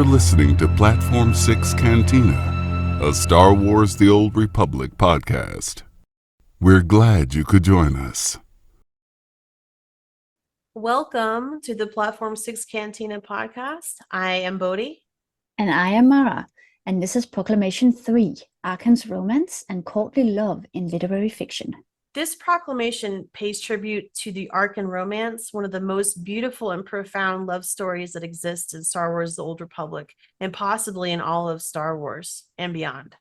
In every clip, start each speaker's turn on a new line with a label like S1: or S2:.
S1: You're listening to Platform 6 Cantina, a Star Wars The Old Republic podcast. We're glad you could join us.
S2: Welcome to the Platform 6 Cantina podcast. I am Bodhi.
S3: And I am Mara, and this is Proclamation 3, Arcann's Romance and Courtly Love in Literary Fiction.
S2: This proclamation pays tribute to the Arcann romance, one of the most beautiful and profound love stories that exist in Star Wars The Old Republic, and possibly in all of Star Wars and beyond.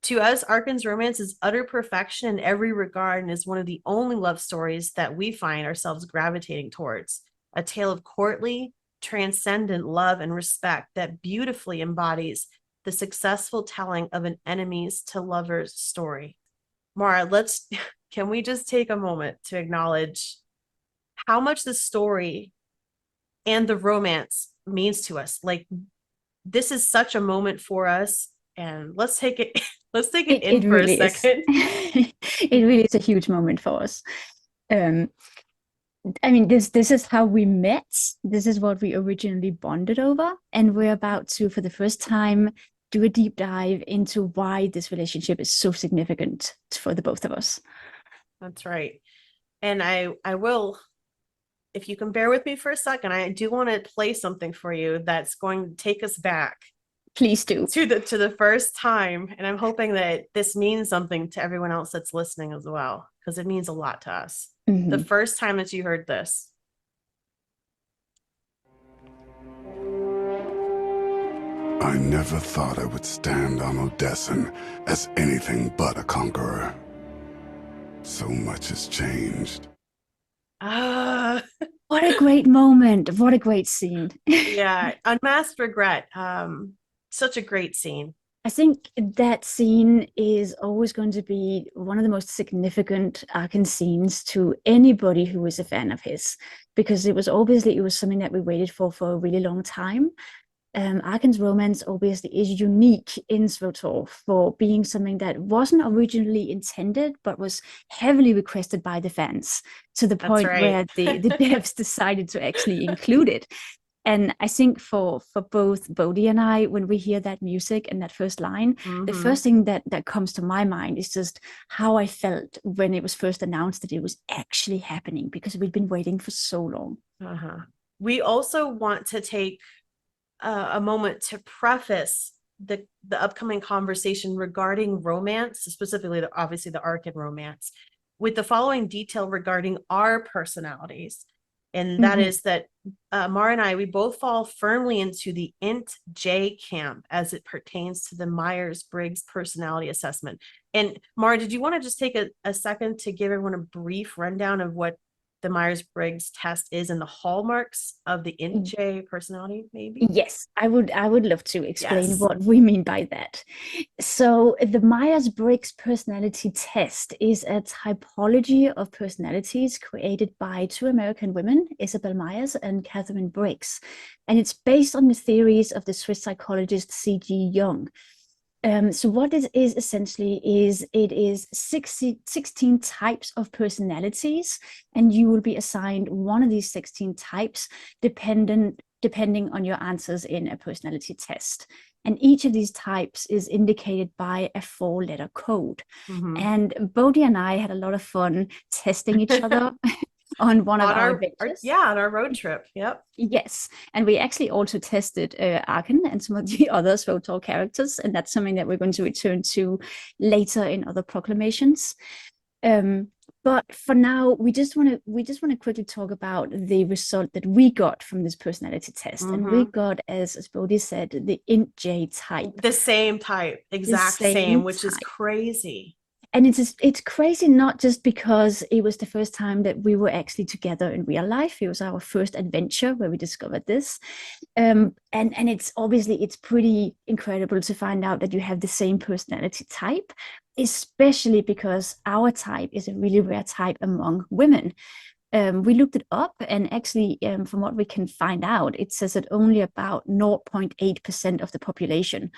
S2: To us, Arcann's romance is utter perfection in every regard and is one of the only love stories that we find ourselves gravitating towards. A tale of courtly, transcendent love and respect that beautifully embodies the successful telling of an enemies to lovers story. Mara, can we just take a moment to acknowledge how much the story and the romance means to us? Like, this is such a moment for us, and let's take it in for
S3: really
S2: a second.
S3: It really is a huge moment for us. I mean, this is how we met. This is what we originally bonded over, and we're about to, for the first time, do a deep dive into why this relationship is so significant for the both of us.
S2: That's right. And I will, if you can bear with me for a second, I do want to play something for you that's going to take us back.
S3: Please do.
S2: To the first time. And I'm hoping that this means something to everyone else that's listening as well, because it means a lot to us.
S3: Mm-hmm.
S2: The first time that you heard this.
S1: I never thought I would stand on Odessen as anything but a conqueror. So much has changed.
S2: What
S3: a great moment. What a great scene.
S2: Yeah, Unmasked Regret. Such a great scene.
S3: I think that scene is always going to be one of the most significant Arcann scenes to anybody who is a fan of his, because it was something that we waited for a really long time. Arcann's romance obviously is unique in SWTOR for being something that wasn't originally intended, but was heavily requested by the fans to the point where the devs decided to actually include it. And I think for both Bodhi and I, when we hear that music and that first line, the first thing that comes to my mind is just how I felt when it was first announced that it was actually happening, because we'd been waiting for so long.
S2: We also want to take a moment to preface the upcoming conversation regarding romance, specifically obviously the Arcann romance, with the following detail regarding our personalities. And that is that Mara and I, we both fall firmly into the Int J camp as it pertains to the Myers-Briggs personality assessment. And Mara, did you want to just take a second to give everyone a brief rundown of what the Myers-Briggs test is and the hallmarks of the Int J personality, maybe?
S3: Yes, I would love to explain what we mean by that. So the Myers-Briggs personality test is a typology of personalities created by two American women, Isabel Myers and Catherine Briggs. And it's based on the theories of the Swiss psychologist C.G. Jung. So what this is essentially is it is 16 types of personalities, and you will be assigned one of these 16 types depending on your answers in a personality test. And each of these types is indicated by a 4-letter code. And Bodhi and I had a lot of fun testing each other on one of our adventures.
S2: On our road trip. Yep.
S3: Yes. And we actually also tested Arcann and some of the other SWTOR characters, and that's something that we're going to return to later in other proclamations. But for now, we just want to quickly talk about the result that we got from this personality test. And we got, as Bodhi said, the Int J type.
S2: The same type, exact same, which is crazy.
S3: And it's crazy, not just because it was the first time that we were actually together in real life. It was our first adventure where we discovered this. And it's pretty incredible to find out that you have the same personality type, especially because our type is a really rare type among women. We looked it up, and actually, from what we can find out, it says that only about 0.8% of the population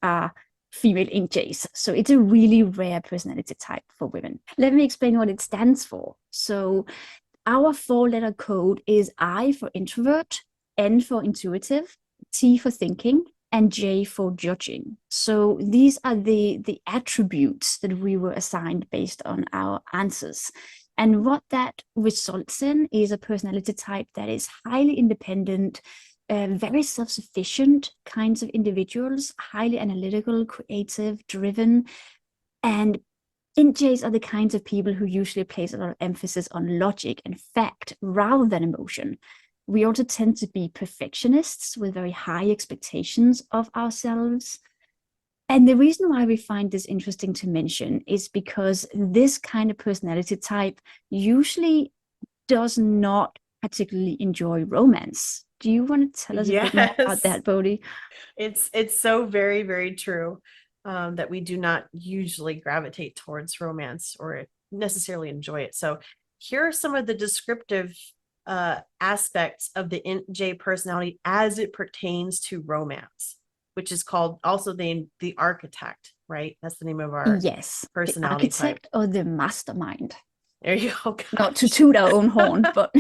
S3: are female Int Js. So it's a really rare personality type for women. Let me explain what it stands for. So our 4-letter code is I for introvert, N for intuitive, T for thinking, and J for judging. So these are the attributes that we were assigned based on our answers. And what that results in is a personality type that is highly independent, very self-sufficient kinds of individuals, highly analytical, creative, driven. And INTJs are the kinds of people who usually place a lot of emphasis on logic and fact rather than emotion. We also tend to be perfectionists with very high expectations of ourselves. And the reason why we find this interesting to mention is because this kind of personality type usually does not particularly enjoy romance. Do you want to tell us a bit more about that, Bodhi?
S2: It's so very, very true that we do not usually gravitate towards romance or necessarily enjoy it. So here are some of the descriptive aspects of the INTJ personality as it pertains to romance, which is called also the architect, right? That's the name of our personality
S3: the architect
S2: type.
S3: Or the mastermind.
S2: There you go. Gosh.
S3: Not to toot our own horn, but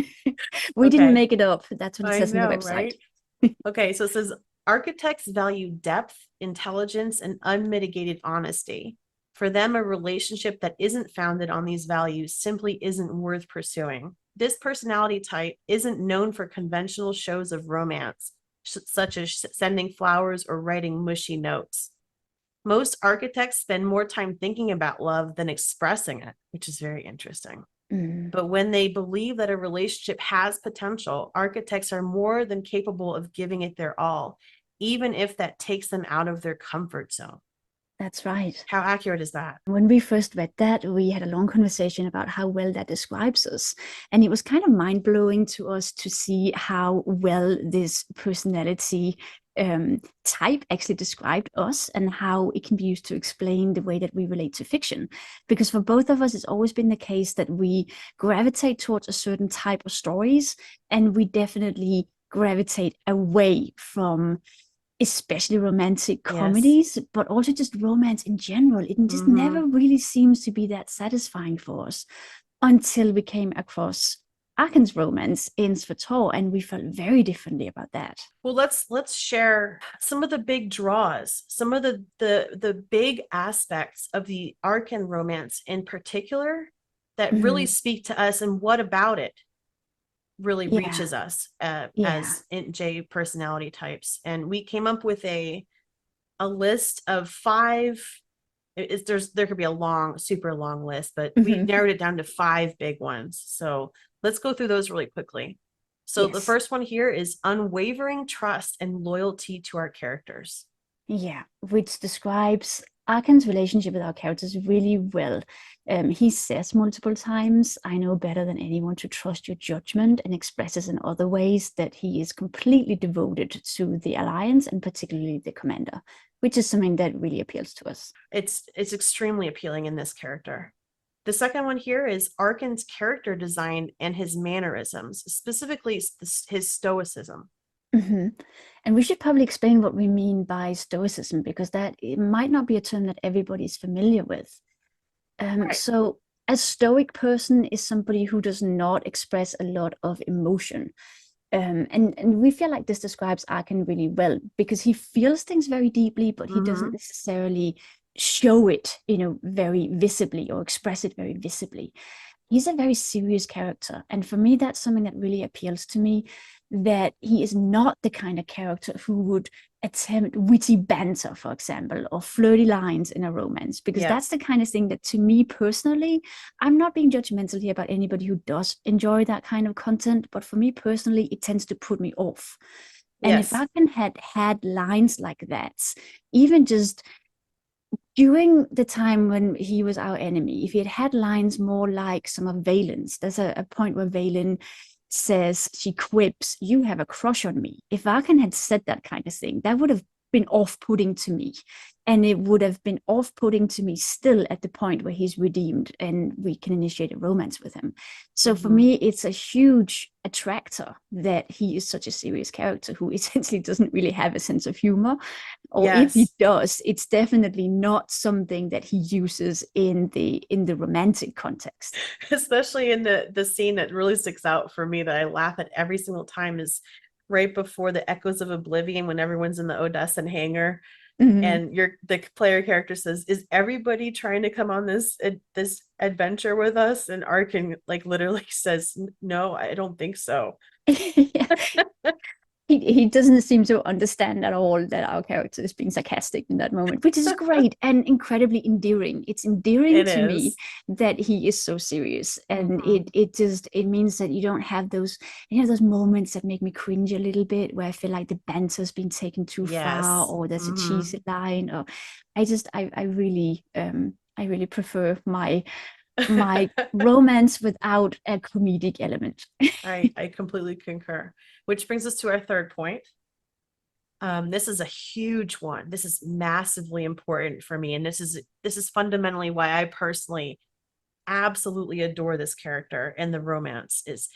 S3: we didn't make it up. That's what it says on the website.
S2: Right? Okay, so it says architects value depth, intelligence, and unmitigated honesty. For them, a relationship that isn't founded on these values simply isn't worth pursuing. This personality type isn't known for conventional shows of romance, such as sending flowers or writing mushy notes. Most architects spend more time thinking about love than expressing it, which is very interesting. But when they believe that a relationship has potential, architects are more than capable of giving it their all, even if that takes them out of their comfort zone.
S3: That's right.
S2: How accurate is that?
S3: When we first read that, we had a long conversation about how well that describes us. And it was kind of mind-blowing to us to see how well this personality type actually described us and how it can be used to explain the way that we relate to fiction. Because for both of us, it's always been the case that we gravitate towards a certain type of stories, and we definitely gravitate away from especially romantic comedies, but also just romance in general. It just never really seems to be that satisfying for us until we came across Arcann's romance in Svator, and we felt very differently about that.
S2: Well, let's share some of the big draws, some of the big aspects of the Arcann romance in particular that really speak to us, and what about it really reaches us as INTJ personality types. And we came up with a list of 5. There could be a super long list, but we narrowed it down to 5 big ones. So let's go through those really quickly. So the first one here is unwavering trust and loyalty to our characters.
S3: Yeah, which describes Arcann's relationship with our characters really well. He says multiple times, "I know better than anyone to trust your judgment," and expresses in other ways that he is completely devoted to the Alliance and particularly the commander, which is something that really appeals to us.
S2: It's extremely appealing in this character. The second one here is Arcann's character design and his mannerisms, specifically his stoicism.
S3: And we should probably explain what we mean by stoicism, because it might not be a term that everybody is familiar with. So a stoic person is somebody who does not express a lot of emotion. And we feel like this describes Arcann really well, because he feels things very deeply, but he doesn't necessarily show it, very visibly or express it very visibly. He's a very serious character. And for me, that's something that really appeals to me, that he is not the kind of character who would attempt witty banter, for example, or flirty lines in a romance, because that's the kind of thing that, to me personally, I'm not being judgmental here about anybody who does enjoy that kind of content, but for me personally, it tends to put me off. And if Arcann had lines like that, even just during the time when he was our enemy, if he had lines more like some of Valen's, there's a point where Valen says, she quips, "You have a crush on me." If Arcann had said that kind of thing, that would have been off-putting to me. And it would have been off-putting to me still at the point where he's redeemed and we can initiate a romance with him. So for me, it's a huge attractor that he is such a serious character who essentially doesn't really have a sense of humor. Or if he does, it's definitely not something that he uses in the romantic context.
S2: Especially in the scene that really sticks out for me that I laugh at every single time is right before the Echoes of Oblivion when everyone's in the Odessan hangar.
S3: Mhm.
S2: And the player character says, "Is everybody trying to come on this adventure with us?" And Arcann like literally says, "No, I don't think so."
S3: Yeah. He doesn't seem to understand at all that our character is being sarcastic in that moment, which is great and incredibly endearing. It's endearing
S2: It
S3: to me
S2: is.
S3: that he is so serious, and
S2: Mhm.
S3: it means that you don't have those those moments that make me cringe a little bit, where I feel like the banter's been taken too far,
S2: Yes.
S3: or there's a
S2: Mhm.
S3: cheesy line, or I really prefer my romance without a comedic element.
S2: I completely concur. Which brings us to our third point. This is a huge one. This is massively important for me, and this is fundamentally why I personally absolutely adore this character. And the romance is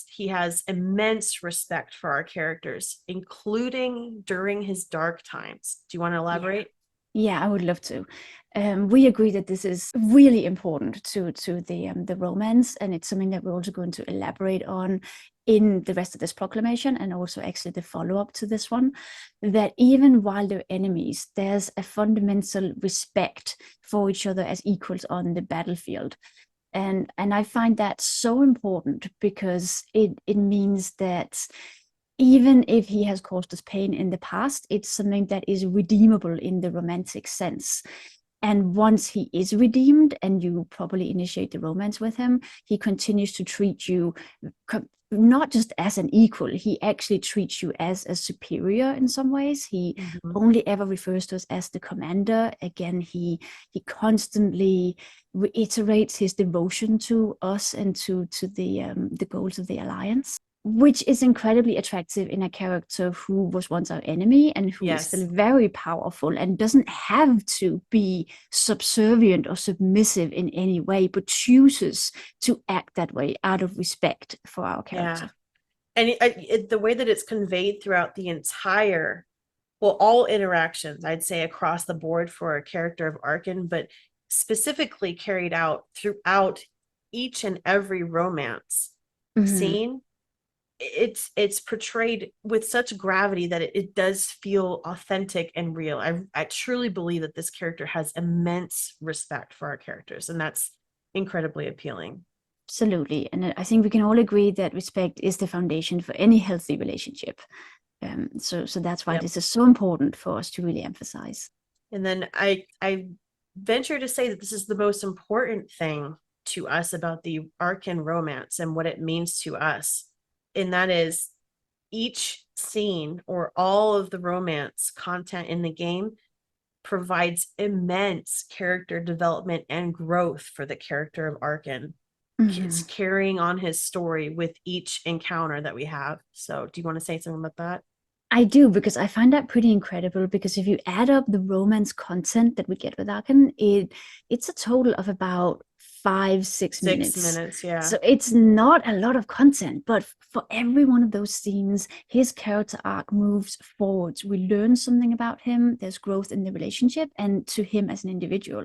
S2: he has immense respect for our characters, including during his dark times. Do you want to elaborate?
S3: Yeah, I would love to. We agree that this is really important to the romance, and it's something that we're also going to elaborate on in the rest of this proclamation, and also actually the follow-up to this one. That even while they're enemies, there's a fundamental respect for each other as equals on the battlefield. And I find that so important, because it means that even if he has caused us pain in the past, it's something that is redeemable in the romantic sense. And once he is redeemed and you properly initiate the romance with him, he continues to treat you not just as an equal, he actually treats you as a superior in some ways. He only ever refers to us as the commander. Again, he constantly reiterates his devotion to us and to the goals of the Alliance, which is incredibly attractive in a character who was once our enemy and who is still very powerful and doesn't have to be subservient or submissive in any way, but chooses to act that way out of respect for our character.
S2: Yeah. And the way that it's conveyed throughout the entire, well, all interactions, I'd say across the board for a character of Arcann, but specifically carried out throughout each and every romance scene, it's portrayed with such gravity that it does feel authentic and real. I truly believe that this character has immense respect for our characters, and that's incredibly appealing.
S3: Absolutely. And I think we can all agree that respect is the foundation for any healthy relationship. So that's why this is so important for us to really emphasize.
S2: And then I venture to say that this is the most important thing to us about the Arcann romance and what it means to us. And that is, each scene or all of the romance content in the game provides immense character development and growth for the character of Arcann. It's carrying on his story with each encounter that we have. So do you want to say something about that?
S3: I do, because I find that pretty incredible, because if you add up the romance content that we get with Arcann, it's a total of about 5-6 minutes.
S2: 6 minutes, yeah.
S3: So it's not a lot of content, but for every one of those scenes, his character arc moves forwards. We learn something about him. There's growth in the relationship and to him as an individual.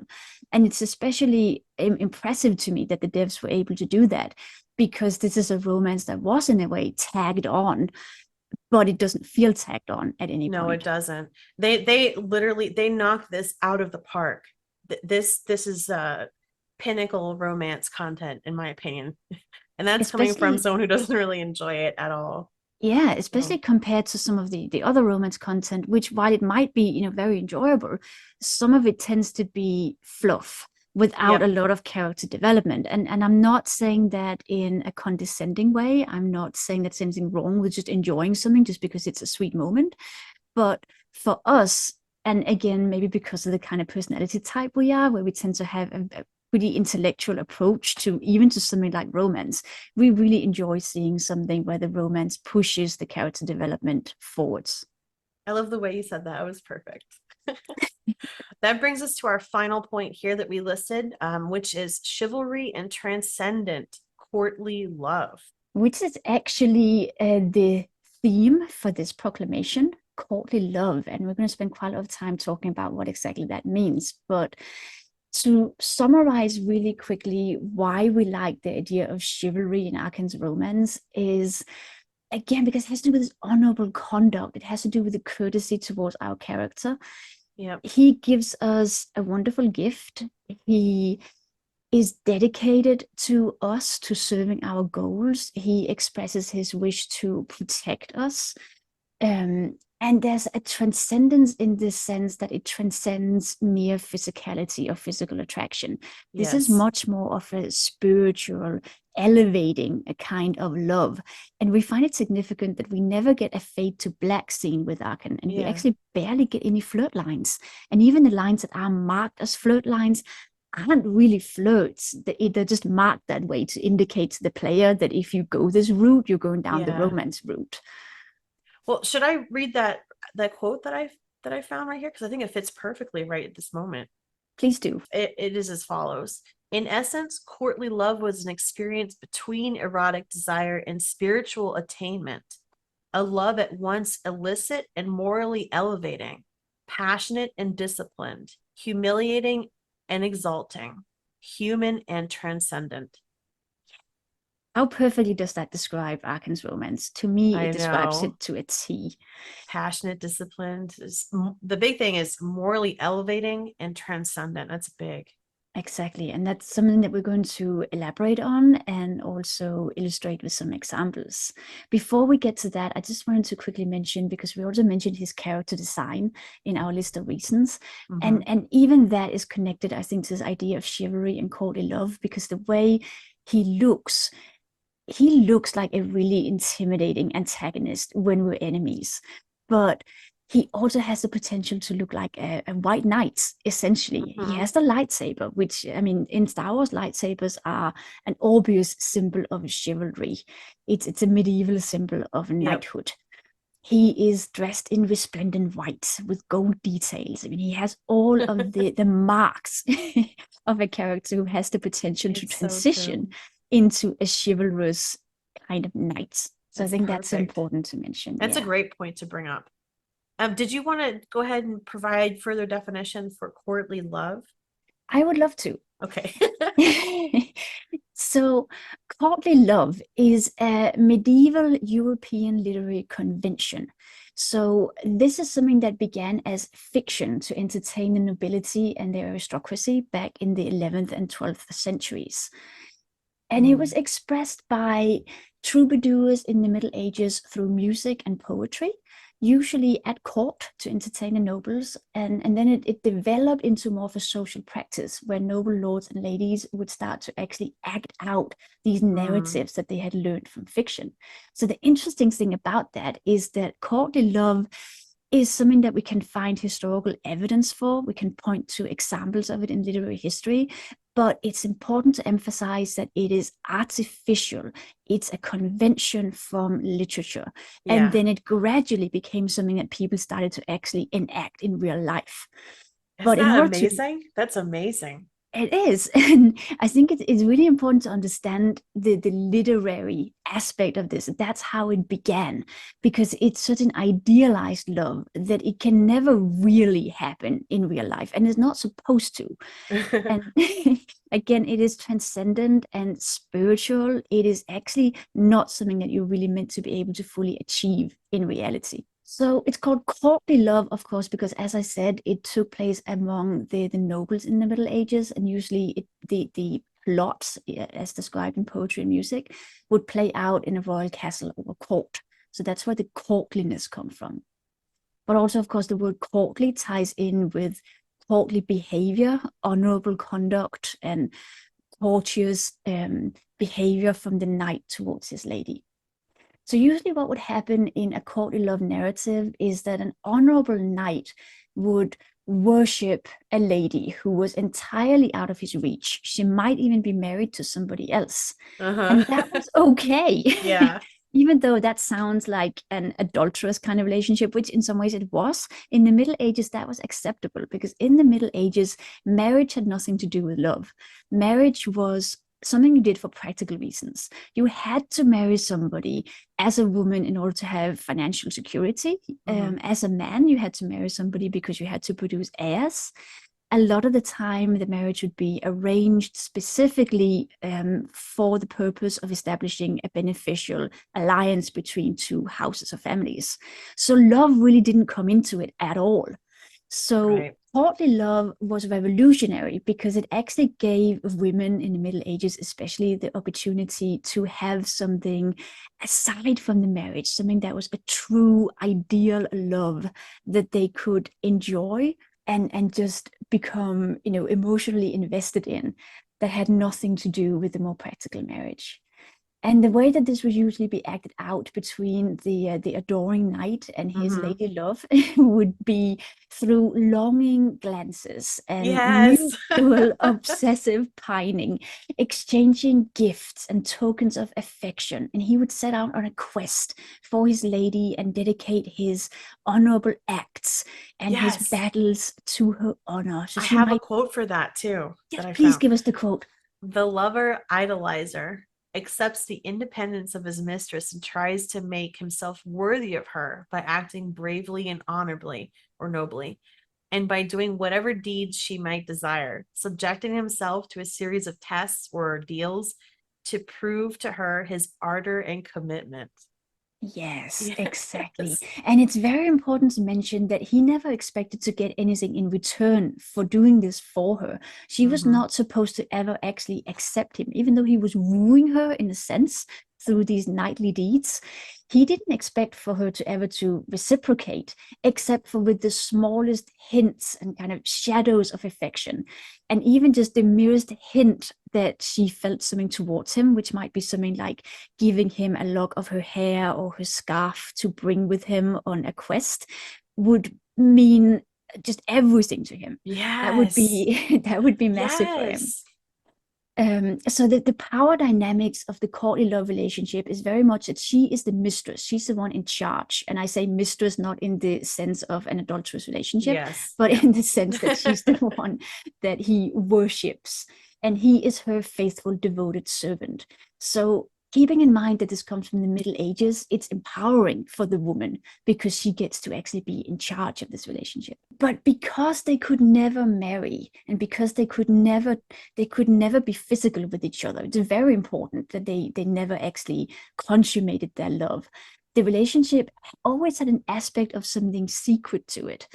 S3: And it's especially impressive to me that the devs were able to do that, because this is a romance that was in a way tagged on, but it doesn't feel tagged on at any point.
S2: No, it doesn't. They literally, they knock this out of the park. This is pinnacle romance content, in my opinion. And that's coming from someone who doesn't really enjoy it at all.
S3: Yeah, especially compared to some of the other romance content, which, while it might be, very enjoyable, some of it tends to be fluff without a lot of character development. And I'm not saying that in a condescending way. I'm not saying there's anything wrong with just enjoying something just because it's a sweet moment. But for us, and again, maybe because of the kind of personality type we are, where we tend to have a pretty intellectual approach to even to something like romance, we really enjoy seeing something where the romance pushes the character development forwards.
S2: I love the way you said that. It was perfect. That brings us to our final point here that we listed, which is chivalry and transcendent courtly love.
S3: Which is actually the theme for this proclamation, courtly love. And we're going to spend quite a lot of time talking about what exactly that means. But to summarize really quickly why we like the idea of chivalry in Arcann's romance is again, because it has to do with his honorable conduct, it has to do with the courtesy towards our character.
S2: Yep.
S3: He gives us a wonderful gift. He is dedicated to us, to serving our goals. He expresses his wish to protect us. And there's a transcendence in this sense that it transcends mere physicality or physical attraction. This is
S2: Yes.
S3: much more of a spiritual, elevating a kind of love. And we find it significant that we never get a fade to black scene with Arcann, and we
S2: Yeah.
S3: actually barely get any flirt lines. And even the lines that are marked as flirt lines aren't really flirts. They're just marked that way to indicate to the player that if you go this route, you're going down the
S2: Yeah.
S3: romance route.
S2: Well, should I read that quote that I found right here? Because I think it fits perfectly right at this moment.
S3: Please do.
S2: It is as follows. In essence, courtly love was an experience between erotic desire and spiritual attainment, a love at once illicit and morally elevating, passionate and disciplined, humiliating and exalting, human and transcendent.
S3: How perfectly does that describe Arcann's romance? To me,
S2: I
S3: it describes
S2: know.
S3: it to a T.
S2: Passionate, disciplined. The big thing is morally elevating and transcendent. That's big.
S3: Exactly. And that's something that we're going to elaborate on and also illustrate with some examples. Before we get to that, I just wanted to quickly mention, because we also mentioned his character design in our list of reasons.
S2: Mhm.
S3: And even that is connected, I think, to this idea of chivalry and courtly love, because the way he looks like a really intimidating antagonist when we're enemies. But he also has the potential to look like a white knight, essentially. He has the lightsaber, which, I mean, in Star Wars, lightsabers are an obvious symbol of chivalry. It's a medieval symbol of knighthood. He is dressed in resplendent white with gold details. I mean, he has all of the marks of a character who has the potential to
S2: It's so
S3: transition
S2: true.
S3: into a chivalrous kind of knight. So I think that's
S2: perfect.
S3: important to mention.
S2: That's a
S3: Yeah.
S2: great point to bring up. Did you want to go ahead and provide further definition for courtly love?
S3: I would love to.
S2: Okay.
S3: So, courtly love is a medieval European literary convention. So, this is something that began as fiction to entertain the nobility and the aristocracy back in the 11th and 12th centuries. And it was expressed by troubadours in the Middle Ages through music and poetry, usually at court to entertain the nobles. And then it developed into more of a social practice where noble lords and ladies would start to actually act out these narratives that they had learned from fiction. So the interesting thing about that is that courtly love is something that we can find historical evidence for. We can point to examples of it in literary history, but it's important to emphasize that it is artificial. It's a convention from literature. And then it gradually became something that people started to actually enact in real life.
S2: Isn't that amazing? That's amazing.
S3: It is. And I think it's really important to understand the literary aspect of this. That's how it began, because it's such an idealized love that it can never really happen in real life, and it's not supposed to. And again, it is transcendent and spiritual. It is actually not something that you're really meant to be able to fully achieve in reality. So it's called courtly love, of course, because, as I said, it took place among the nobles in the Middle Ages, and usually the plots, as described in poetry and music, would play out in a royal castle or court. So that's where the courtliness comes from. But also, of course, the word courtly ties in with courtly behavior, honorable conduct, and courteous behavior from the knight towards his lady. So usually what would happen in a courtly love narrative is that an honorable knight would worship a lady who was entirely out of his reach. She might even be married to somebody else. And that was okay.
S2: Yeah.
S3: Even though that sounds like an adulterous kind of relationship, which in some ways it was, in the Middle Ages, that was acceptable, because in the Middle Ages, marriage had nothing to do with love. Marriage was something you did for practical reasons. You had to marry somebody as a woman in order to have financial security. As a man, you had to marry somebody because you had to produce heirs. a lot of the time the marriage would be arranged specifically for the purpose of establishing a beneficial alliance between two houses or families. So love really didn't come into it at all. So courtly love was revolutionary because it actually gave women in the Middle Ages, especially, the opportunity to have something aside from the marriage, something that was a true ideal love that they could enjoy and just become, emotionally invested in, that had nothing to do with the more practical marriage. And the way that this would usually be acted out between the adoring knight and his lady love would be through longing glances and mutual obsessive pining, exchanging gifts and tokens of affection. And he would set out on a quest for his lady and dedicate his honorable acts and his battles to her honor. So
S2: I have a quote for that too.
S3: Yes, please give us the quote.
S2: The lover idolizer accepts the independence of his mistress and tries to make himself worthy of her by acting bravely and honorably or nobly, and by doing whatever deeds she might desire, subjecting himself to a series of tests or ordeals to prove to her his ardor and commitment.
S3: Yes, exactly. And it's very important to mention that he never expected to get anything in return for doing this for her. She was not supposed to ever actually accept him, even though he was wooing her in a sense through these knightly deeds. He didn't expect for her to ever to reciprocate, except for with the smallest hints and kind of shadows of affection. And even just the merest hint that she felt something towards him, which might be something like giving him a lock of her hair or her scarf to bring with him on a quest, would mean just everything to him. That would be massive for him. So the power dynamics of the courtly love relationship is very much that she is the mistress. She's the one in charge. And I say mistress not in the sense of an adulterous relationship, but in the sense that she's the one that he worships. And he is her faithful, devoted servant. So keeping in mind that this comes from the Middle Ages, it's empowering for the woman because she gets to actually be in charge of this relationship. But because they could never marry and because they could never be physical with each other, it's very important that they never actually consummated their love. The relationship always had an aspect of something secret to it.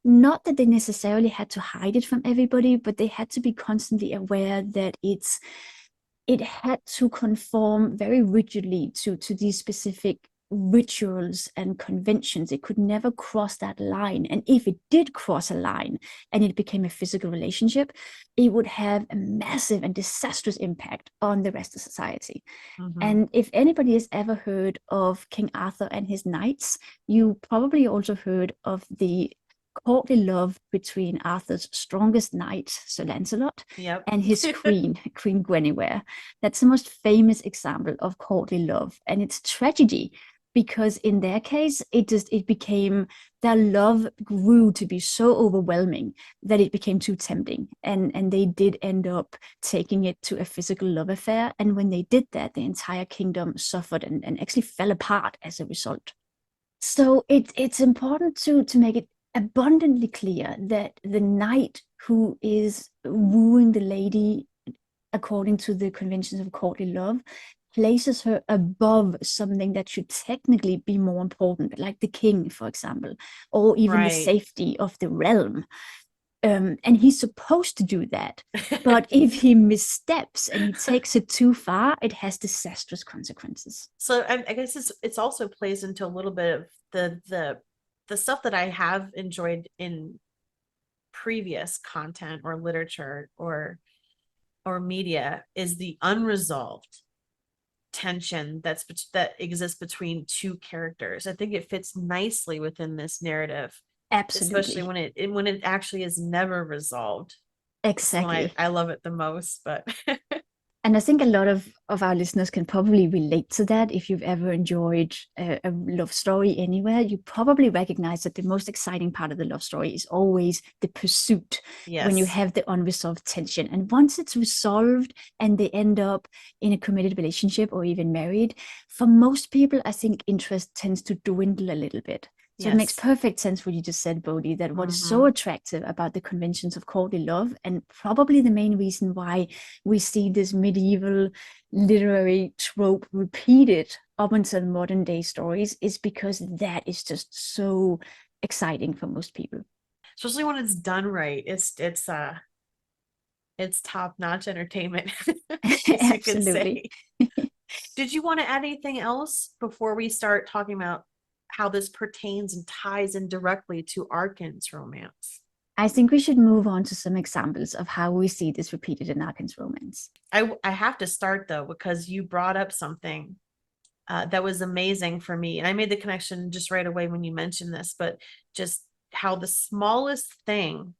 S3: Not that they necessarily had to hide it from everybody, but they had to be constantly aware that it had to conform very rigidly to these specific rituals and conventions. It could never cross that line. And if it did cross a line and it became a physical relationship, it would have a massive and disastrous impact on the rest of society. And if anybody has ever heard of King Arthur and his knights, you probably also heard of the courtly love between Arthur's strongest knight, Sir Lancelot, and his Queen Guinevere. That's the most famous example of courtly love. And it's tragedy because in their case, it became, their love grew to be so overwhelming that it became too tempting. And they did end up taking it to a physical love affair. And when they did that, the entire kingdom suffered and actually fell apart as a result. So it's important to make it abundantly clear that the knight who is wooing the lady according to the conventions of courtly love places her above something that should technically be more important, like the king, for example, or even the safety of the realm. And he's supposed to do that. But if he missteps and he takes it too far, it has disastrous consequences.
S2: So I guess it's also plays into a little bit of the stuff that I have enjoyed in previous content or literature or media is the unresolved tension that exists between two characters. I think it fits nicely within this narrative.
S3: Absolutely.
S2: Especially when it actually is never resolved.
S3: Exactly.
S2: I love it the most, but
S3: and I think a lot of our listeners can probably relate to that. If you've ever enjoyed a love story anywhere, you probably recognize that the most exciting part of the love story is always the pursuit, when you have the unresolved tension. And once it's resolved and they end up in a committed relationship or even married, for most people, I think interest tends to dwindle a little bit. So it makes
S2: Yes.
S3: perfect sense what you just said, Bodhi, that what is so
S2: Mhm.
S3: attractive about the conventions of courtly love, and probably the main reason why we see this medieval literary trope repeated up until modern day stories, is because that is just so exciting for most people.
S2: Especially when it's done right. It's top-notch entertainment, as you can
S3: Absolutely.
S2: say. Did you want to add anything else before we start talking about how this pertains and ties in directly to Arcann's romance?
S3: I think we should move on to some examples of how we see this repeated in Arcann's romance.
S2: I have to start though, because you brought up something that was amazing for me. And I made the connection just right away when you mentioned this, but just how the smallest thing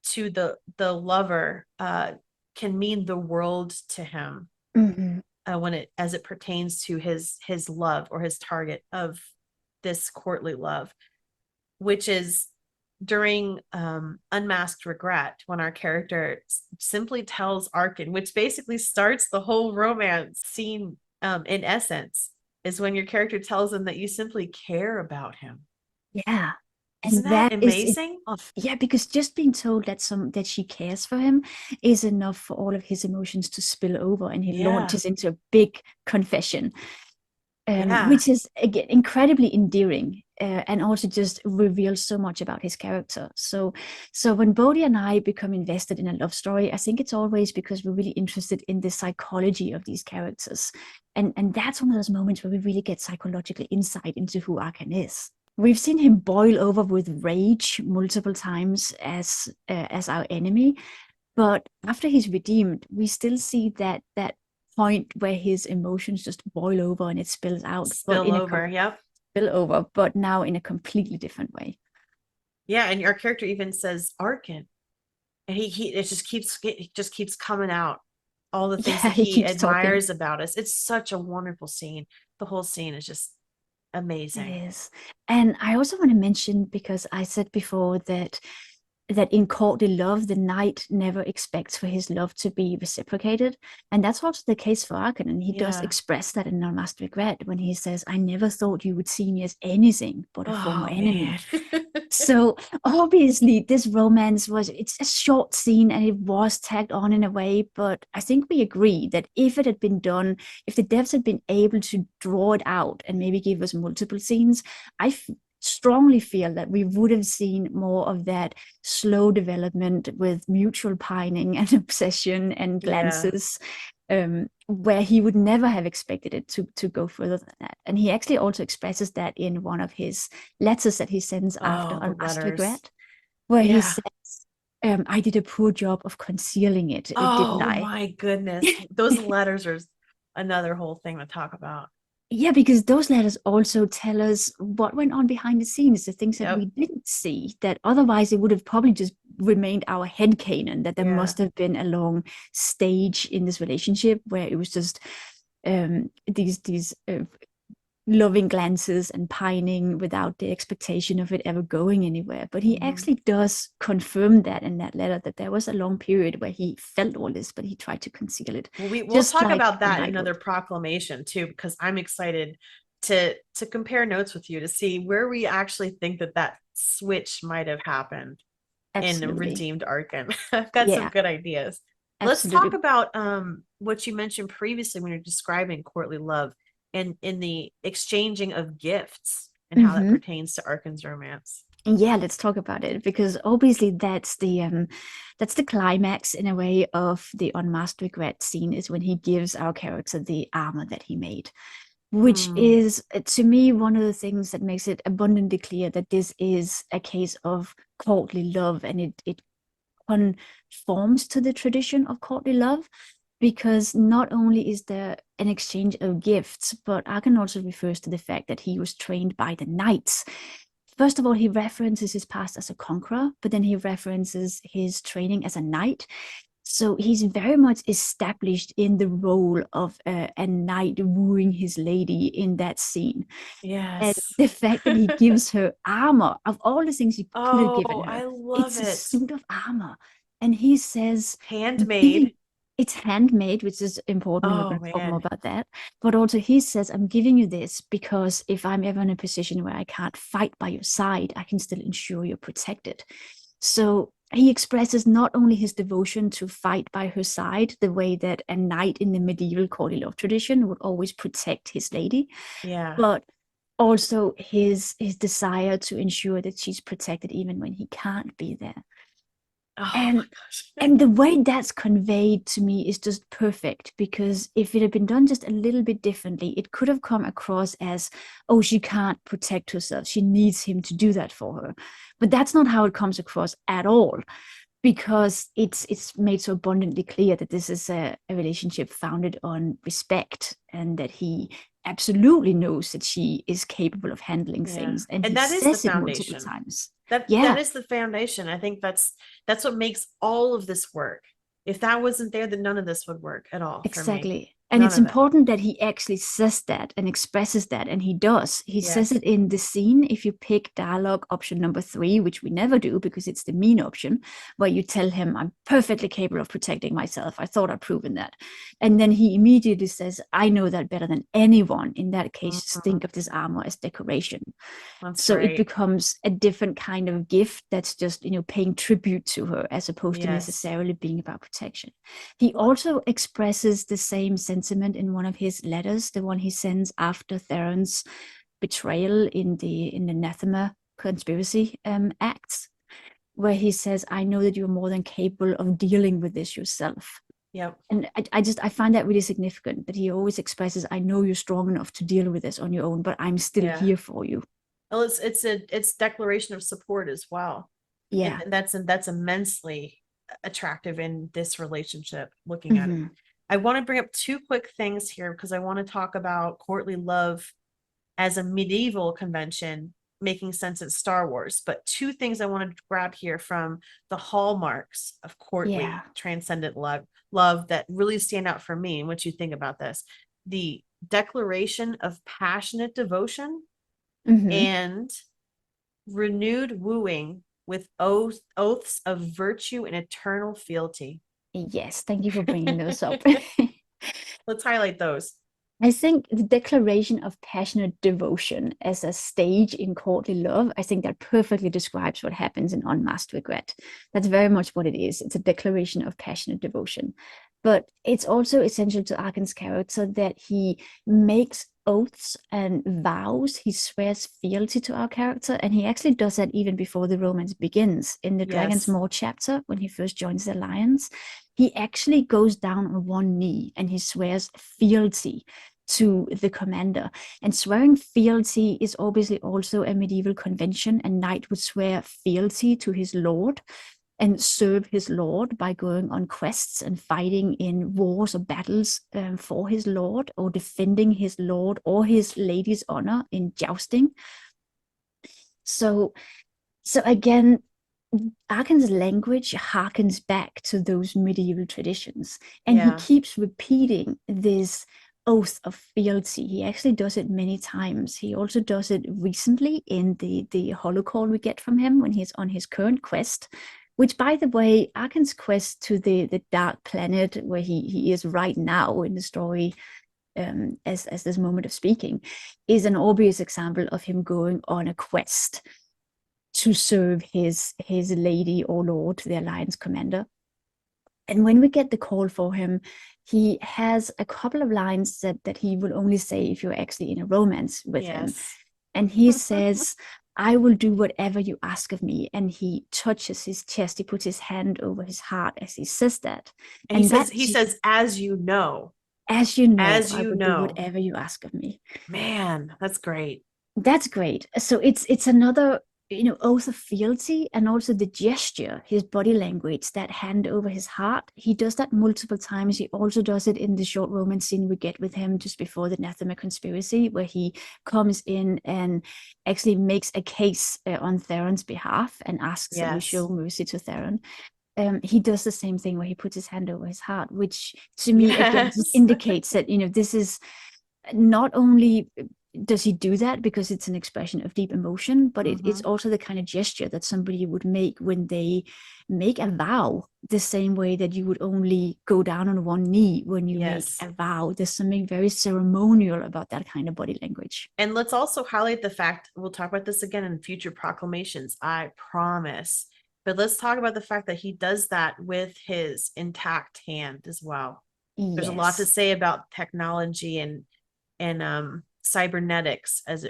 S2: to the lover can mean the world to him,
S3: Mm-hmm.
S2: when it as it pertains to his love, or his target of this courtly love, which is during Unmasked Regret, when our character simply tells Arcann, which basically starts the whole romance scene, in essence, is when your character tells him that you simply care about him.
S3: Yeah.
S2: Isn't
S3: And
S2: that
S3: that is
S2: amazing?
S3: enough. Yeah, because just being told that she cares for him is enough for all of his emotions to spill over, and he
S2: Yeah.
S3: launches into a big confession,
S2: Yeah.
S3: which is again incredibly endearing, and also just reveals so much about his character. So when Bodhi and I become invested in a love story, I think it's always because we're really interested in the psychology of these characters, and that's one of those moments where we really get psychological insight into who Arcann is. We've seen him boil over with rage multiple times as our enemy, but after he's redeemed, we still see that point where his emotions just boil over and it spills out, but
S2: Spill over. Yep.
S3: spill over, but now in a completely different way.
S2: Yeah, and our character even says Arcann, and he it just keeps coming out, all the things
S3: Yeah,
S2: that
S3: he
S2: he
S3: keeps talking.
S2: admires about us. It's such a wonderful scene. The whole scene is just
S3: It
S2: amazing.
S3: is. And I also want to mention, because I said before that in courtly love, the knight never expects for his love to be reciprocated. And that's also the case for Arkan. And he does
S2: Yeah.
S3: express that in Unmasked Regret when he says, I never thought you would see me as anything but a former
S2: Oh
S3: enemy.
S2: man.
S3: So obviously this romance it's a short scene and it was tagged on in a way, but I think we agree that if it had been done, if the devs had been able to draw it out and maybe give us multiple scenes, strongly feel that we would have seen more of that slow development with mutual pining and obsession and
S2: Yeah.
S3: glances, where he would never have expected it to go further than that. And he actually also expresses that in one of his letters that he sends after
S2: Oh, the
S3: Unmasked
S2: letters.
S3: Regret, where he
S2: Yeah.
S3: says, I did a poor job of concealing it, didn't
S2: Oh
S3: I?
S2: my goodness. Those letters are another whole thing to talk about.
S3: Yeah, because those letters also tell us what went on behind the scenes, the things that we
S2: Yep.
S3: didn't see, that otherwise it would have probably just remained our headcanon, that there
S2: Yeah.
S3: must have been a long stage in this relationship where it was just these loving glances and pining without the expectation of it ever going anywhere. But he
S2: Mhm.
S3: actually does confirm that in that letter, that there was a long period where he felt all this, but he tried to conceal it,
S2: Well, we'll
S3: just
S2: talk
S3: like
S2: about
S3: the
S2: that in
S3: knight
S2: another
S3: would.
S2: proclamation too, because I'm excited to compare notes with you to see where we actually think that switch might have happened in the
S3: Absolutely.
S2: redeemed Arcan. I've got some
S3: Yeah,
S2: good ideas. Let's talk
S3: absolutely.
S2: about what you mentioned previously when you're describing courtly love, and in the exchanging of gifts and how that
S3: Mm-hmm.
S2: pertains to Arcan's romance.
S3: Yeah, let's talk about it, because obviously that's the climax in a way of the Unmasked Regret scene, is when he gives our character the armor that he made, which
S2: Hmm.
S3: is to me one of the things that makes it abundantly clear that this is a case of courtly love, and it conforms to the tradition of courtly love, because not only is there an exchange of gifts, but Arkan also refers to the fact that he was trained by the knights. First of all, he references his past as a conqueror, but then he references his training as a knight. So he's very much established in the role of a knight wooing his lady in that scene. And
S2: Yes.
S3: the fact that he gives her armor, of all the things he could have given
S2: Oh,
S3: her,
S2: I love
S3: it's a
S2: it.
S3: suit of armor. And he says, be
S2: Handmade.
S3: It's handmade, which is important. We're
S2: Oh
S3: going to talk more
S2: man.
S3: about that. But also he says, I'm giving you this because if I'm ever in a position where I can't fight by your side, I can still ensure you're protected. So he expresses not only his devotion to fight by her side, the way that a knight in the medieval courtly love tradition would always protect his lady,
S2: Yeah.
S3: but also his desire to ensure that she's protected even when he can't be there.
S2: Oh my
S3: And
S2: gosh.
S3: and the way that's conveyed to me is just perfect, because if it had been done just a little bit differently, it could have come across as, oh, she can't protect herself, she needs him to do that for her. But that's not how it comes across at all, because it's made so abundantly clear that this is a relationship founded on respect, and that he absolutely knows that she is capable of handling
S2: Yeah.
S3: things, and
S2: And
S3: he
S2: that is the
S3: says it multiple
S2: foundation.
S3: times.
S2: That
S3: Yeah,
S2: is the foundation. I think that's what makes all of this work. If that wasn't there, then none of this would work at all for me.
S3: exactly. And
S2: None
S3: it's
S2: of it.
S3: important that he actually says that and expresses that, and he does. He says
S2: Yes.
S3: it in the scene. If you pick dialogue option number 3, which we never do because it's the mean option, where you tell him, I'm perfectly capable of protecting myself. I thought I'd proven that. And then he immediately says, I know that better than anyone. In that case, just
S2: Mhm.
S3: think of this armor as decoration.
S2: That's
S3: So it
S2: great.
S3: becomes a different kind of gift that's just, paying tribute to her, as opposed to
S2: Yes.
S3: necessarily being about protection. He also expresses the same sentiment in one of his letters, the one he sends after Theron's betrayal in the Anathema conspiracy acts, where he says, I know that you're more than capable of dealing with this yourself.
S2: Yep.
S3: And I find that really significant, that he always expresses, I know you're strong enough to deal with this on your own, but I'm still
S2: Yeah.
S3: here for you.
S2: Well, it's declaration of support as well.
S3: Yeah.
S2: And that's immensely attractive in this relationship, looking at it.
S3: Mm-hmm.
S2: I want to bring up two quick things here because I want to talk about courtly love as a medieval convention making sense in Star Wars. But two things I wanted to grab here from the hallmarks of courtly transcendent love that really stand out for me and what you think about this. The declaration of passionate devotion and renewed wooing with oaths of virtue and eternal fealty.
S3: Yes, thank you for bringing those up.
S2: Let's highlight those.
S3: I think the declaration of passionate devotion as a stage in courtly love, I think that perfectly describes what happens in Unmasked Regret. That's very much what it is. It's a declaration of passionate devotion. But it's also essential to Arcann's character that he makes oaths and vows. He swears fealty to our character, and he actually does that even before the romance begins. In the Dragon's
S2: Yes.
S3: Maw chapter, when he first joins the Alliance, he actually goes down on one knee and he swears fealty to the commander. And swearing fealty is obviously also a medieval convention. A knight would swear fealty to his lord and serve his lord by going on quests and fighting in wars or battles for his lord, or defending his lord or his lady's honor in jousting. So again, Arcann's language harkens back to those medieval traditions, and he keeps repeating this oath of fealty. He actually does it many times. He also does it recently in the holocall we get from him when he's on his current quest, which, by the way, Arcann's quest to the dark planet where he is right now in the story, as this moment of speaking, is an obvious example of him going on a quest to serve his lady or lord, the Alliance commander. And when we get the call for him, he has a couple of lines that he will only say if you're actually in a romance with him. And he says, I will do whatever you ask of me. And he touches his chest. He puts his hand over his heart as he says that.
S2: And he says, as you know.
S3: As you know,
S2: as
S3: I
S2: you
S3: will
S2: know.
S3: do whatever you ask of me.
S2: Man, that's great.
S3: That's great. So it's another, oath of fealty, and also the gesture, his body language, that hand over his heart. He does that multiple times. He also does it in the short romance scene we get with him just before the Anathema conspiracy, where he comes in and actually makes a case on Theron's behalf and asks that we show mercy to Theron. He does the same thing where he puts his hand over his heart, which to me again just indicates that this is not only does he do that because it's an expression of deep emotion? But it's also the kind of gesture that somebody would make when they make a vow, the same way that you would only go down on one knee when you make a vow. There's something very ceremonial about that kind of body language.
S2: And let's also highlight the fact, we'll talk about this again in future proclamations, I promise. But let's talk about the fact that he does that with his intact hand as well. There's a lot to say about technology and cybernetics as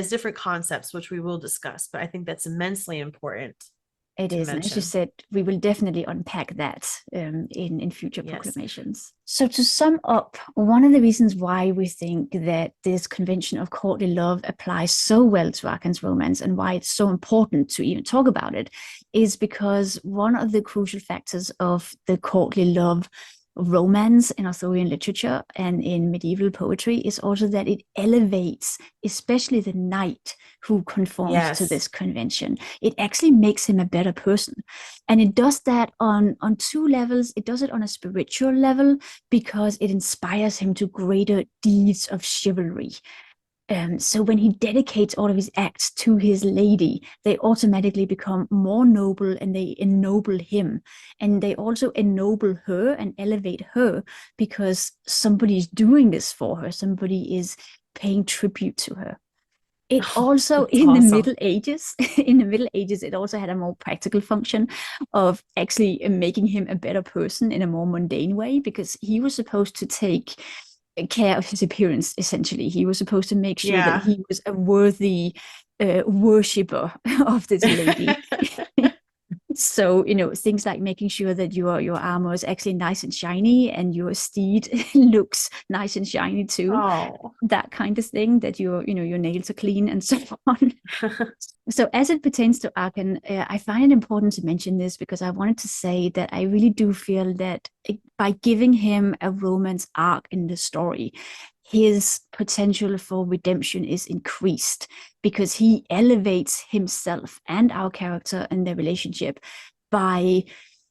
S2: different concepts, which we will discuss, but I think that's immensely important.
S3: It is, and as you said, we will definitely unpack that in future proclamations. So to sum up, one of the reasons why we think that this convention of courtly love applies so well to Arcann's romance, and why it's so important to even talk about it, is because one of the crucial factors of the courtly love romance in Arthurian literature and in medieval poetry is also that it elevates especially the knight who conforms to this convention. It actually makes him a better person, and it does that on two levels. It does it on a spiritual level because it inspires him to greater deeds of chivalry. So when he dedicates all of his acts to his lady, they automatically become more noble, and they ennoble him. And they also ennoble her and elevate her because somebody is doing this for her. Somebody is paying tribute to her. It also, in the Middle Ages, it also had a more practical function of actually making him a better person in a more mundane way, because he was supposed to take care of his appearance. Essentially, he was supposed to make sure that he was a worthy worshipper of this lady. So, things like making sure that your armor is actually nice and shiny, and your steed looks nice and shiny too. That kind of thing, that your nails are clean and so on. So as it pertains to Arcann, I find it important to mention this because I wanted to say that I really do feel that by giving him a romance arc in the story, his potential for redemption is increased, because he elevates himself and our character and their relationship by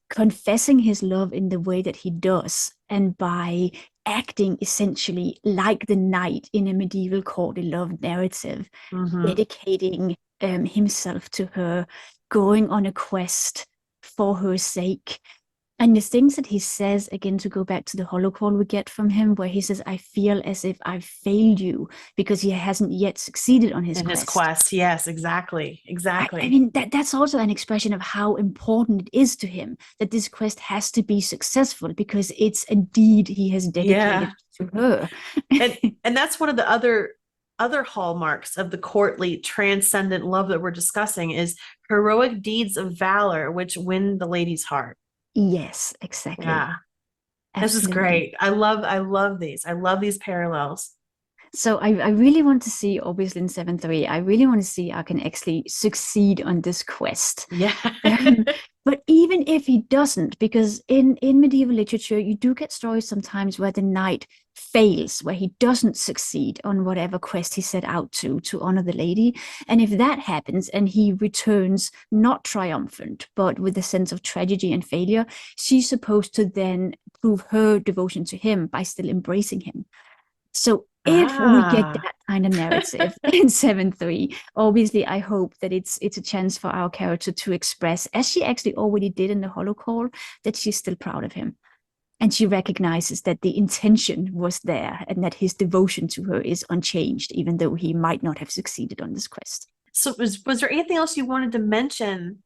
S3: confessing his love in the way that he does, and by acting essentially like the knight in a medieval courtly love narrative, dedicating himself to her, going on a quest for her sake. And the things that he says, again, to go back to the holocall we get from him, where he says, I feel as if I've failed you, because he hasn't yet succeeded on his quest.
S2: Yes, exactly.
S3: I mean, that's also an expression of how important it is to him that this quest has to be successful, because it's a deed he has dedicated to her.
S2: and that's one of the other hallmarks of the courtly transcendent love that we're discussing, is heroic deeds of valor which win the lady's heart.
S3: Yes, exactly.
S2: Yeah. This is great. I love these. I love these parallels.
S3: So I really want to see, obviously in 7.3, I really want to see Arcann actually succeed on this quest.
S2: Yeah.
S3: But even if he doesn't, because in medieval literature, you do get stories sometimes where the knight fails, where he doesn't succeed on whatever quest he set out to honor the lady. And if that happens and he returns not triumphant, but with a sense of tragedy and failure, she's supposed to then prove her devotion to him by still embracing him. So if we get that kind of narrative in 7.3, obviously I hope that it's a chance for our character to express, as she actually already did in the holocall, that she's still proud of him. And she recognizes that the intention was there, and that his devotion to her is unchanged, even though he might not have succeeded on this quest.
S2: So was there anything else you wanted to mention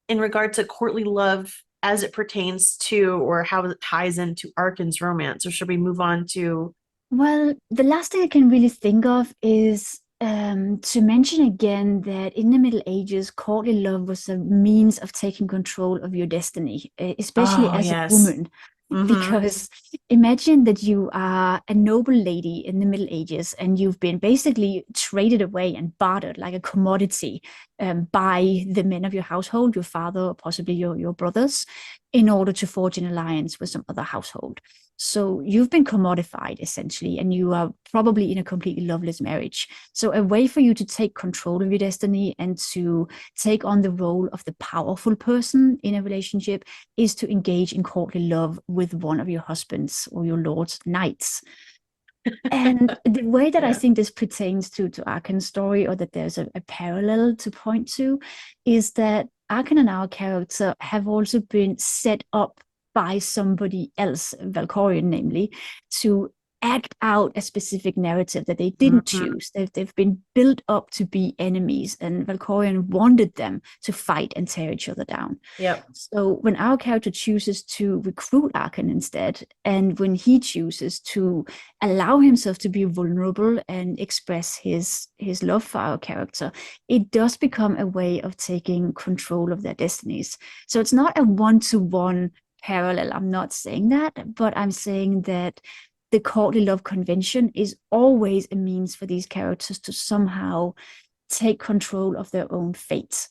S2: in regard to courtly love as it pertains to, or how it ties into Arcann's romance? Or should we move on to...
S3: Well, the last thing I can really think of is to mention again that in the Middle Ages, courtly love was a means of taking control of your destiny, especially as a woman. Because imagine that you are a noble lady in the Middle Ages, and you've been basically traded away and bartered like a commodity by the men of your household, your father, or possibly your brothers, in order to forge an alliance with some other household. So you've been commodified, essentially, and you are probably in a completely loveless marriage. So a way for you to take control of your destiny and to take on the role of the powerful person in a relationship is to engage in courtly love with one of your husbands or your lord's knights. And the way that I
S2: Yeah.
S3: think this pertains to Arkann's story, or that there's a parallel to point to, is that Arcann and our character have also been set up by somebody else, Valkorion namely, to act out a specific narrative that they didn't choose. They've been built up to be enemies, and Valkorion wanted them to fight and tear each other down.
S2: Yep.
S3: So when our character chooses to recruit Arcann instead, and when he chooses to allow himself to be vulnerable and express his love for our character, it does become a way of taking control of their destinies. So it's not a one-to-one parallel. I'm not saying that, but I'm saying that the courtly love convention is always a means for these characters to somehow take control of their own fate.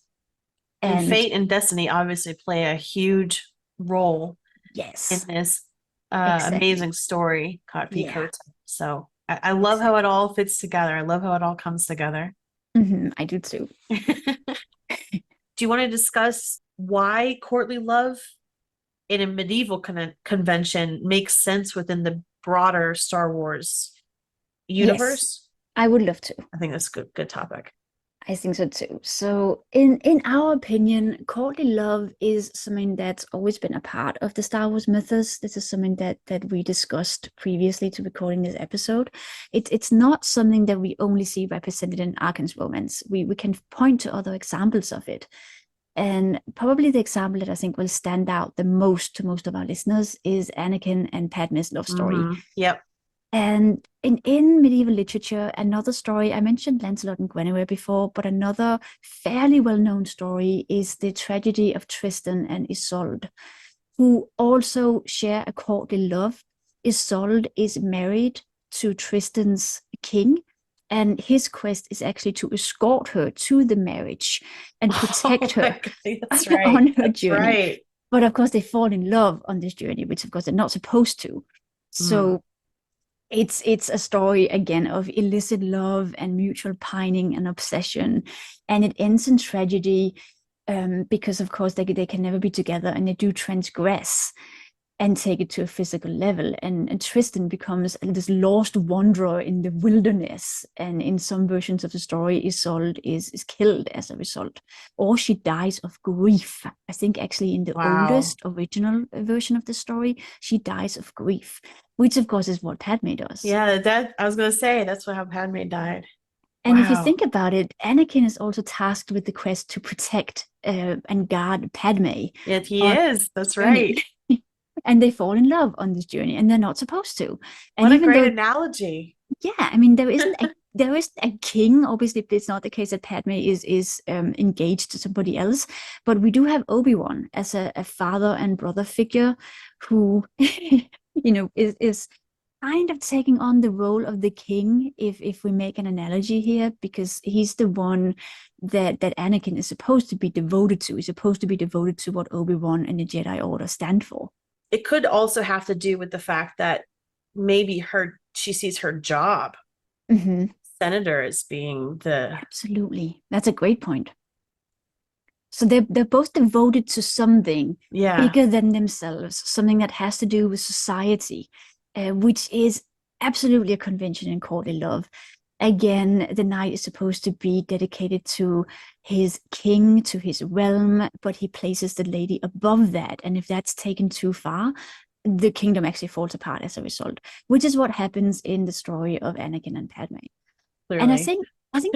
S2: And fate and destiny obviously play a huge role
S3: yes,
S2: in this
S3: exactly.
S2: amazing story called
S3: Yeah.
S2: So I love how it all fits together. I love how it all comes together.
S3: I do too.
S2: Do you want to discuss why courtly love in a medieval convention makes sense within the broader Star Wars universe?
S3: Yes, I would love to.
S2: I think that's a good topic.
S3: I think so too. So in our opinion, courtly love is something that's always been a part of the Star Wars mythos. This is something that we discussed previously to recording this episode. It's not something that we only see represented in Arkann's romance. We can point to other examples of it. And probably the example that I think will stand out the most to most of our listeners is Anakin and Padme's love story.
S2: Yep.
S3: And in medieval literature, another story, I mentioned Lancelot and Guinevere before, but another fairly well-known story is the tragedy of Tristan and Isolde, who also share a courtly love. Isolde is married to Tristan's king, and his quest is actually to escort her to the marriage and protect her
S2: That's right.
S3: on her journey.
S2: Right.
S3: But of course, they fall in love on this journey, which of course they're not supposed to. So it's a story again of illicit love and mutual pining and obsession, and it ends in tragedy because of course they can never be together, and they do transgress and take it to a physical level. And Tristan becomes this lost wanderer in the wilderness. And in some versions of the story, Isolde is killed as a result, or she dies of grief. I think actually in the oldest original version of the story, she dies of grief, which of course is what Padme does.
S2: Yeah, that I was going to say, that's how Padme died.
S3: And if you think about it, Anakin is also tasked with the quest to protect and guard Padme.
S2: Yeah, he is. That's right.
S3: And they fall in love on this journey, and they're not supposed to. And
S2: what a great analogy.
S3: Yeah, I mean, there isn't a king. Obviously, it's not the case that Padme is engaged to somebody else, but we do have Obi-Wan as a father and brother figure who, is kind of taking on the role of the king, if we make an analogy here, because he's the one that Anakin is supposed to be devoted to. He's supposed to be devoted to what Obi-Wan and the Jedi Order stand for.
S2: It could also have to do with the fact that maybe she sees her job, senator, as being the...
S3: Absolutely. That's a great point. So they're both devoted to something bigger than themselves, something that has to do with society, which is absolutely a convention in courtly love. Again, the knight is supposed to be dedicated to his king, to his realm, but he places the lady above that. And if that's taken too far, the kingdom actually falls apart as a result, which is what happens in the story of Anakin and Padme. Clearly. And I think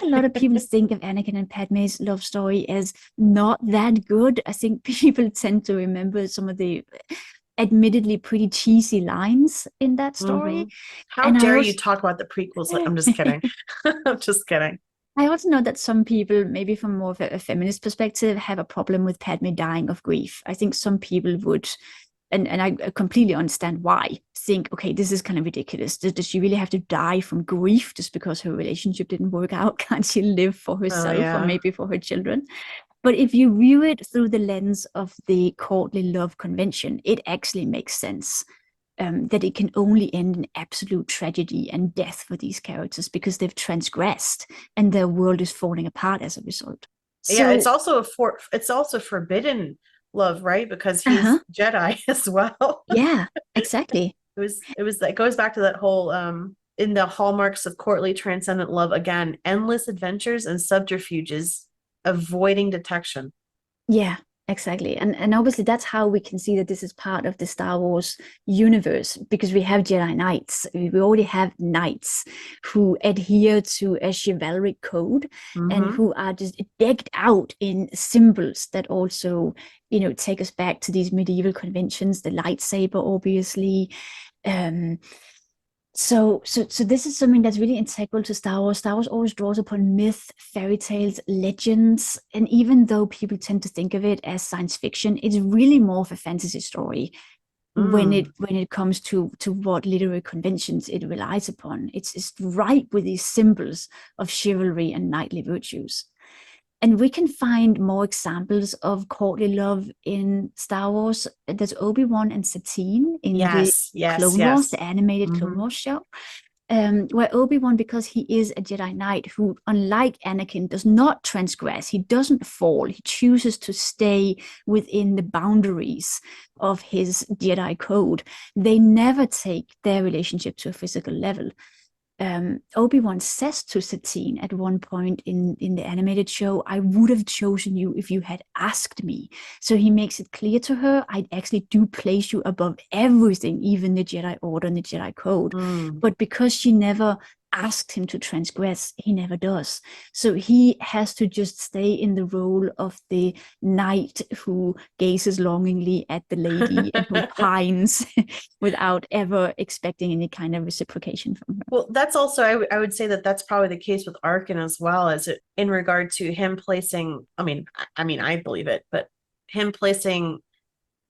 S3: a lot of people think of Anakin and Padme's love story as not that good. I think people tend to remember some of the admittedly pretty cheesy lines in that story.
S2: How dare you talk about the prequels? I'm just kidding. I'm just kidding.
S3: I also know that some people, maybe from more of a feminist perspective, have a problem with Padme dying of grief. I think some people would, and I completely understand why, think, okay, this is kind of ridiculous. Does she really have to die from grief just because her relationship didn't work out? Can't she live for herself or maybe for her children? But if you view it through the lens of the courtly love convention, it actually makes sense that it can only end in absolute tragedy and death for these characters because they've transgressed and their world is falling apart as a result.
S2: So, it's also forbidden love, right? Because he's Jedi as well.
S3: Yeah, exactly.
S2: It goes back to that whole in the hallmarks of courtly transcendent love, again, endless adventures and subterfuges, avoiding detection.
S3: Yeah, exactly. And obviously that's how we can see that this is part of the Star Wars universe, because we have Jedi Knights. We already have knights who adhere to a chivalric code and who are just decked out in symbols that also, take us back to these medieval conventions, the lightsaber, obviously. So this is something that's really integral to Star Wars. Star Wars always draws upon myth, fairy tales, legends, and even though people tend to think of it as science fiction, it's really more of a fantasy story when it comes to what literary conventions it relies upon. It's ripe with these symbols of chivalry and knightly virtues. And we can find more examples of courtly love in Star Wars. There's Obi-Wan and Satine in the Clone Wars, the animated Clone Wars show, where Obi-Wan, because he is a Jedi Knight who, unlike Anakin, does not transgress, he doesn't fall, he chooses to stay within the boundaries of his Jedi code. They never take their relationship to a physical level. Obi-Wan says to Satine at one point in the animated show, I would have chosen you if you had asked me. So he makes it clear to her, I actually do place you above everything, even the Jedi Order and the Jedi Code. But because she never asked him to transgress, he never does. So he has to just stay in the role of the knight who gazes longingly at the lady and who pines without ever expecting any kind of reciprocation from her.
S2: Well, that's also, I would say that that's probably the case with Arcann as well, as it, in regard to him placing, I mean, I believe it, but him placing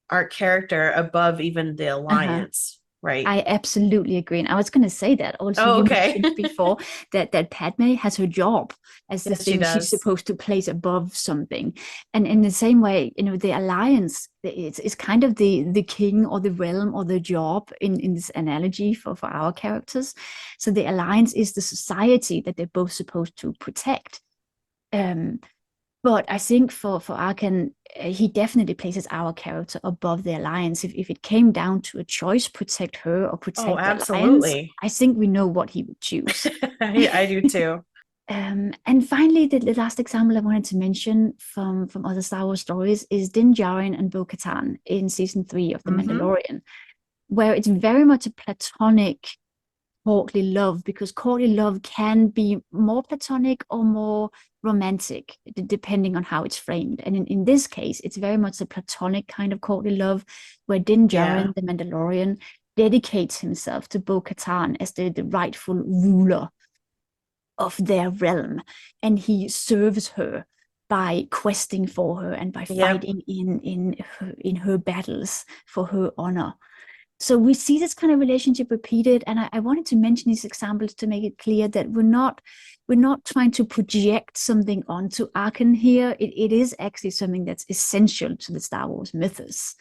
S2: our character above even the Alliance. Right.
S3: I absolutely agree. And I was going to say that also. You mentioned before that Padme has her job as the thing she's supposed to place above something. And in the same way, the Alliance, it's kind of the king or the realm or the job in this analogy for our characters. So the Alliance is the society that they're both supposed to protect. But I think for Arcann, he definitely places our character above the Alliance. If it came down to a choice, protect her or protect the Alliance, I think we know what he would choose.
S2: I do too.
S3: And finally, the last example I wanted to mention from other Star Wars stories is Din Djarin and Bo-Katan in season 3 of The Mandalorian, where it's very much a platonic courtly love, because courtly love can be more platonic or more romantic, depending on how it's framed. And in this case, it's very much a platonic kind of courtly love, where Din Djarin, the Mandalorian, dedicates himself to Bo-Katan as the rightful ruler of their realm. And he serves her by questing for her and by fighting in her battles for her honor. So we see this kind of relationship repeated, and I wanted to mention these examples to make it clear that we're not trying to project something onto Arcann here. It is actually something that's essential to the Star Wars mythos.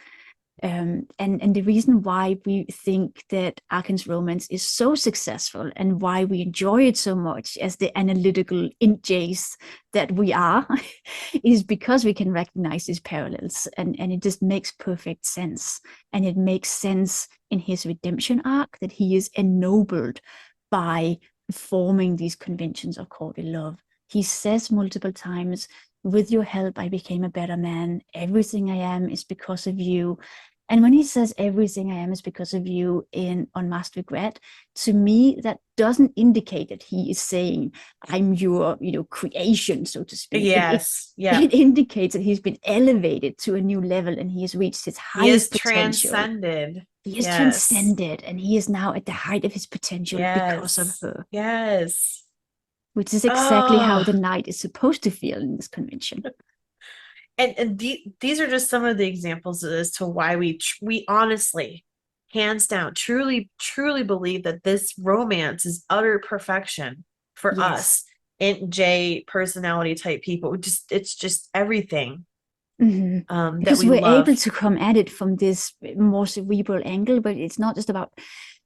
S3: And the reason why we think that Arkann's romance is so successful and why we enjoy it so much as the analytical int-jays that we are is because we can recognize these parallels, and it just makes perfect sense. And it makes sense in his redemption arc that he is ennobled by forming these conventions of courtly love. He says multiple times, with your help, I became a better man. Everything I am is because of you. And when he says everything I am is because of you in Unmasked Regret, to me, that doesn't indicate that he is saying, I'm your, creation, so to speak. It indicates that he's been elevated to a new level and he has reached his highest potential. He is transcended, and he is now at the height of his potential because of her.
S2: Yes.
S3: Which is exactly how the knight is supposed to feel in this convention.
S2: And these are just some of the examples as to why we honestly, hands down, truly believe that this romance is utter perfection for us, J personality type people. It's just everything.
S3: Because we're able to come at it from this more cerebral angle, but it's not just about.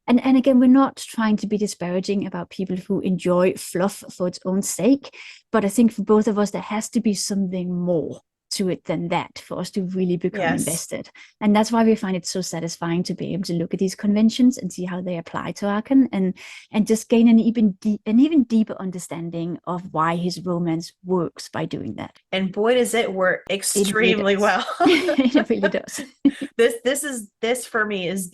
S3: And again, we're not trying to be disparaging about people who enjoy fluff for its own sake, but I think for both of us, there has to be something more to it than that for us to really become
S2: Yes.
S3: invested. And that's why we find it so satisfying to be able to look at these conventions and see how they apply to Arcann, and just gain an even deeper understanding of why his romance works by doing that.
S2: And boy, does it work extremely well.
S3: It really does.
S2: This for me is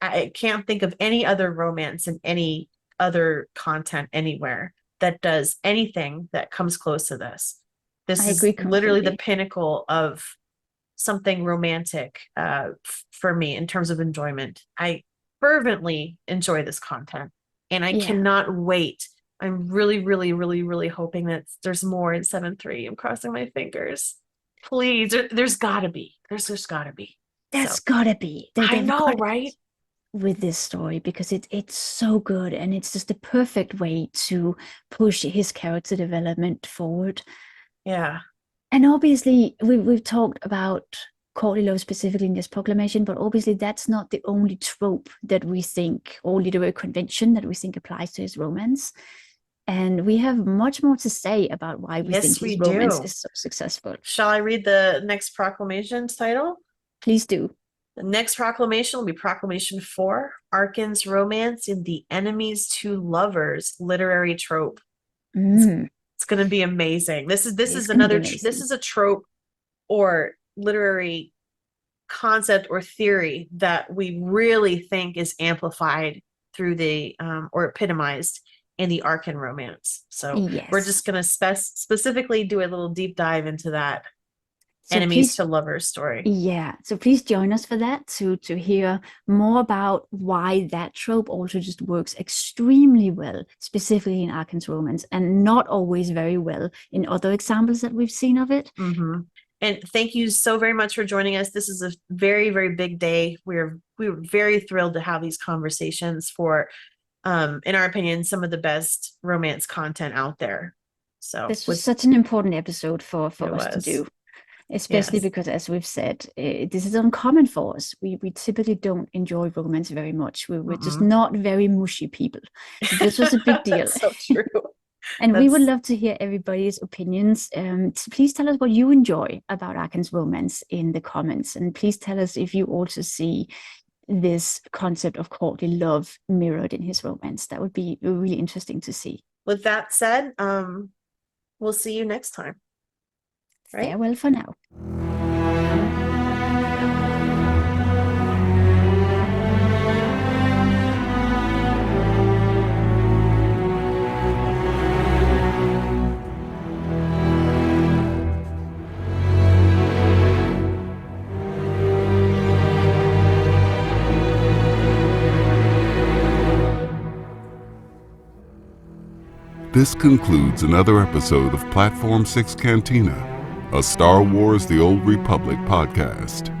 S2: I can't think of any other romance in any other content anywhere that does anything that comes close to this. This
S3: I
S2: is
S3: agree
S2: literally the
S3: completely.
S2: pinnacle of something romantic for me in terms of enjoyment. I fervently enjoy this content, and I
S3: Yeah.
S2: cannot wait. I'm really, really, really, really hoping that there's more in 7-3. I'm crossing my fingers. Please, there's gotta be. There's just gotta be.
S3: There's
S2: So,
S3: gotta be.
S2: I
S3: They've
S2: know,
S3: got
S2: right?
S3: it with this story because it's so good, and it's just the perfect way to push his character development forward.
S2: Yeah.
S3: And obviously, we've talked about courtly love specifically in this proclamation, but obviously that's not the only trope that we think, or literary convention that we think applies to his romance. And we have much more to say about why we think
S2: Yes,
S3: his
S2: we
S3: romance
S2: do.
S3: is so successful.
S2: Shall I read the next proclamation's title?
S3: Please do.
S2: The next proclamation will be Proclamation 4, Arcann's romance in the enemies to lovers literary trope. It's going to be amazing. This is another this is a trope or literary concept or theory that we really think is amplified through the or epitomized in the Arcann romance. So
S3: Yes.
S2: we're just going to specifically do a little deep dive into that
S3: So
S2: enemies to lovers story.
S3: Yeah, so please join us for that to hear more about why that trope also just works extremely well, specifically in Arcann's romance, and not always very well in other examples that we've seen of it.
S2: Mm-hmm. And thank you so very much for joining us. This is a very, very big day. We were very thrilled to have these conversations for, in our opinion, some of the best romance content out there. So
S3: this was such an important episode for us to do. Especially
S2: Yes.
S3: because, as we've said, this is uncommon for us. We typically don't enjoy romance very much. We're just not very mushy people. So this was a big deal.
S2: So true.
S3: And we would love to hear everybody's opinions. Please tell us what you enjoy about Arcann's romance in the comments. And please tell us if you also see this concept of courtly love mirrored in his romance. That would be really interesting to see.
S2: With that said, we'll see you next time. Right?
S3: Farewell for now.
S1: This concludes another episode of Platform 6 Cantina, a Star Wars The Old Republic podcast.